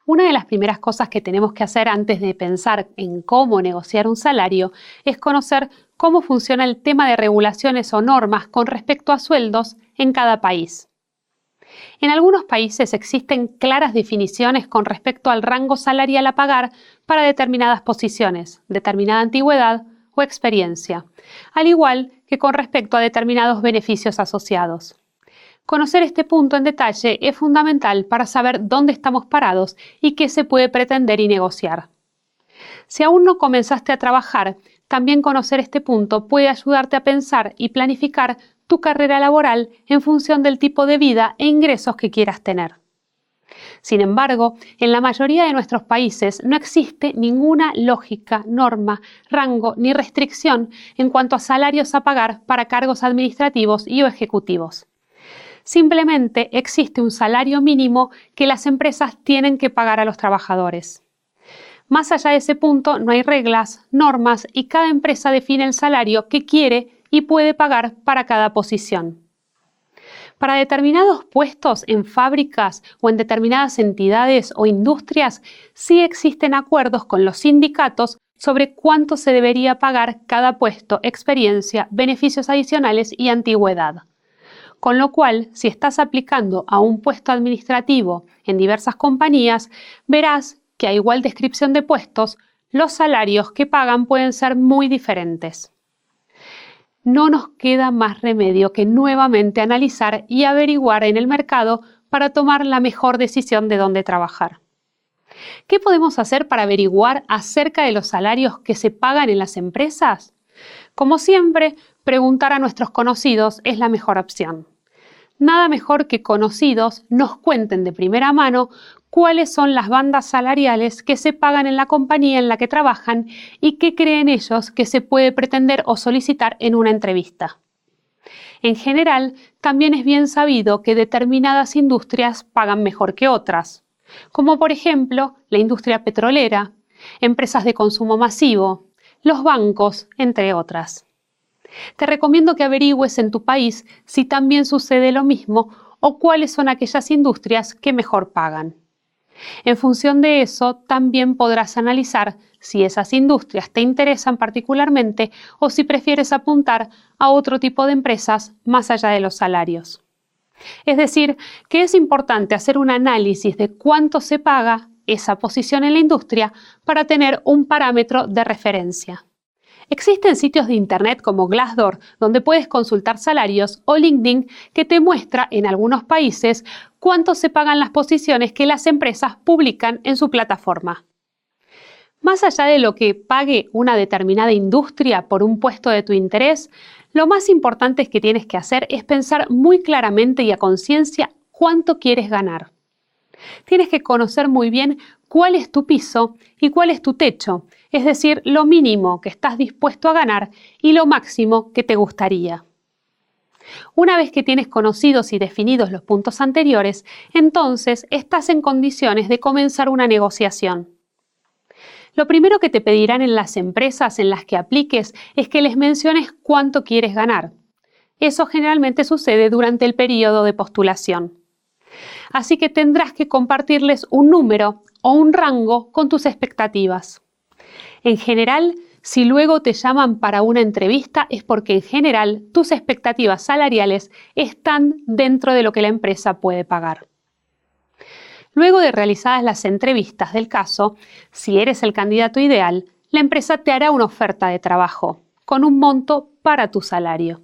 Una de las primeras cosas que tenemos que hacer antes de pensar en cómo negociar un salario es conocer cómo funciona el tema de regulaciones o normas con respecto a sueldos en cada país. En algunos países existen claras definiciones con respecto al rango salarial a pagar para determinadas posiciones, determinada antigüedad o experiencia, al igual que con respecto a determinados beneficios asociados. Conocer este punto en detalle es fundamental para saber dónde estamos parados y qué se puede pretender y negociar. Si aún no comenzaste a trabajar, también conocer este punto puede ayudarte a pensar y planificar tu carrera laboral en función del tipo de vida e ingresos que quieras tener. Sin embargo, en la mayoría de nuestros países no existe ninguna lógica, norma, rango ni restricción en cuanto a salarios a pagar para cargos administrativos y o ejecutivos. Simplemente existe un salario mínimo que las empresas tienen que pagar a los trabajadores. Más allá de ese punto, no hay reglas, normas y cada empresa define el salario que quiere y puede pagar para cada posición. Para determinados puestos en fábricas o en determinadas entidades o industrias, sí existen acuerdos con los sindicatos sobre cuánto se debería pagar cada puesto, experiencia, beneficios adicionales y antigüedad. Con lo cual, si estás aplicando a un puesto administrativo en diversas compañías, verás que a igual descripción de puestos, los salarios que pagan pueden ser muy diferentes. No nos queda más remedio que nuevamente analizar y averiguar en el mercado para tomar la mejor decisión de dónde trabajar. ¿Qué podemos hacer para averiguar acerca de los salarios que se pagan en las empresas? Como siempre, preguntar a nuestros conocidos es la mejor opción. Nada mejor que conocidos nos cuenten de primera mano cuáles son las bandas salariales que se pagan en la compañía en la que trabajan y qué creen ellos que se puede pretender o solicitar en una entrevista. En general, también es bien sabido que determinadas industrias pagan mejor que otras, como por ejemplo la industria petrolera, empresas de consumo masivo, los bancos, entre otras. Te recomiendo que averigües en tu país si también sucede lo mismo o cuáles son aquellas industrias que mejor pagan. En función de eso, también podrás analizar si esas industrias te interesan particularmente o si prefieres apuntar a otro tipo de empresas más allá de los salarios. Es decir, que es importante hacer un análisis de cuánto se paga esa posición en la industria para tener un parámetro de referencia. Existen sitios de internet como Glassdoor, donde puedes consultar salarios, o LinkedIn, que te muestra en algunos países cuánto se pagan las posiciones que las empresas publican en su plataforma. Más allá de lo que pague una determinada industria por un puesto de tu interés, lo más importante que tienes que hacer es pensar muy claramente y a conciencia cuánto quieres ganar. Tienes que conocer muy bien cuál es tu piso y cuál es tu techo, es decir, lo mínimo que estás dispuesto a ganar y lo máximo que te gustaría. Una vez que tienes conocidos y definidos los puntos anteriores, entonces estás en condiciones de comenzar una negociación. Lo primero que te pedirán en las empresas en las que apliques es que les menciones cuánto quieres ganar. Eso generalmente sucede durante el periodo de postulación. Así que tendrás que compartirles un número o un rango con tus expectativas. En general, si luego te llaman para una entrevista es porque en general tus expectativas salariales están dentro de lo que la empresa puede pagar. Luego de realizadas las entrevistas del caso, si eres el candidato ideal, la empresa te hará una oferta de trabajo con un monto para tu salario.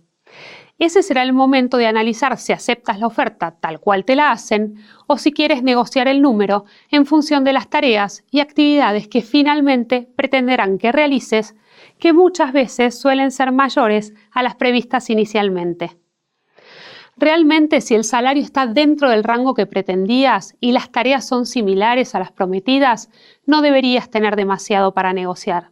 Ese será el momento de analizar si aceptas la oferta tal cual te la hacen o si quieres negociar el número en función de las tareas y actividades que finalmente pretenderán que realices, que muchas veces suelen ser mayores a las previstas inicialmente. Realmente, si el salario está dentro del rango que pretendías y las tareas son similares a las prometidas, no deberías tener demasiado para negociar.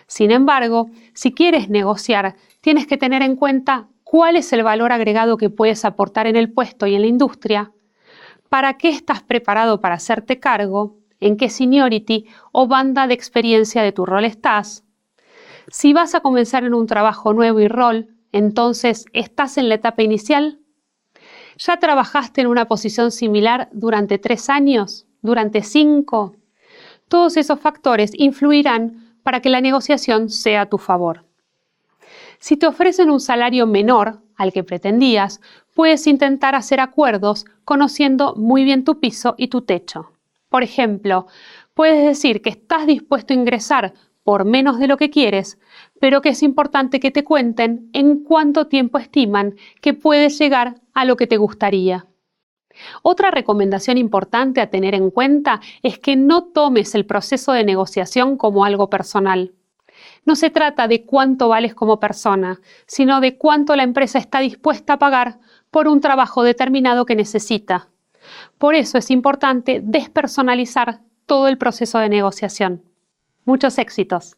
Sin embargo, si quieres negociar, tienes que tener en cuenta cuál es el valor agregado que puedes aportar en el puesto y en la industria, para qué estás preparado para hacerte cargo, en qué seniority o banda de experiencia de tu rol estás. Si vas a comenzar en un trabajo nuevo y rol, entonces, ¿estás en la etapa inicial? ¿Ya trabajaste en una posición similar durante 3 años? durante 5. Todos esos factores influirán para que la negociación sea a tu favor. Si te ofrecen un salario menor al que pretendías, puedes intentar hacer acuerdos conociendo muy bien tu piso y tu techo. Por ejemplo, puedes decir que estás dispuesto a ingresar por menos de lo que quieres, pero que es importante que te cuenten en cuánto tiempo estiman que puedes llegar a lo que te gustaría. Otra recomendación importante a tener en cuenta es que no tomes el proceso de negociación como algo personal. No se trata de cuánto vales como persona, sino de cuánto la empresa está dispuesta a pagar por un trabajo determinado que necesita. Por eso es importante despersonalizar todo el proceso de negociación. Muchos éxitos.